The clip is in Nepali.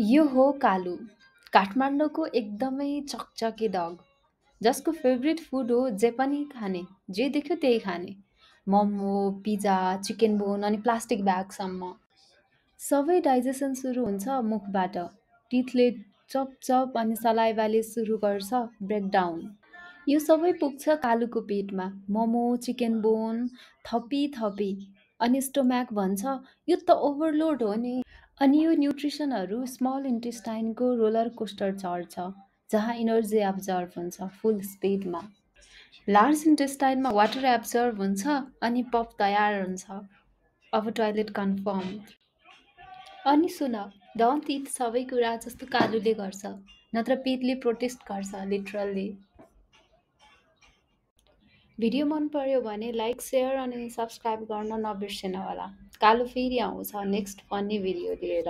यो हो कालु, काठमाडौँको एकदमै चकचके डग, जसको फेभरेट फुड हो जे पनि खाने, जे देख्यो त्यही खाने। मोमो, पिज्जा, चिकन बोन अनि प्लास्टिक ब्यागसम्म। सबै डाइजेसन सुरु हुन्छ मुखबाट। टिथले चप चप अनि सलाइभाले सुरु गर्छ ब्रेकडाउन। यो सबै पुग्छ कालुको पेटमा। मोमो, चिकन बोन, थपी थपी। अनि स्टोम्याक भन्छ, यो त ओभरलोड हो नि। अनि यो न्युट्रिसनहरू स्मल इन्टेस्टाइनको रोलर कोस्टर चढ्छ, जहाँ इनर्जी एब्जर्भ हुन्छ फुल स्पिडमा। लार्ज इन्टेस्टाइनमा वाटर एब्जर्भ हुन्छ अनि पफ तयार हुन्छ। अब टोयलेट कन्फर्म। अनि सुन, डोन्ट इट सबै कुरा जस्तो कालुले गर्छ, नत्र पेटले प्रोटेस्ट गर्छ लिटरल्ली। भिडियो मन पर्यो भने लाइक, सेयर अनि सब्सक्राइब गर्न नबिर्सिनु होला। कालु फेरि आउँछ नेक्स्ट फन्नी भिडियो लिएर।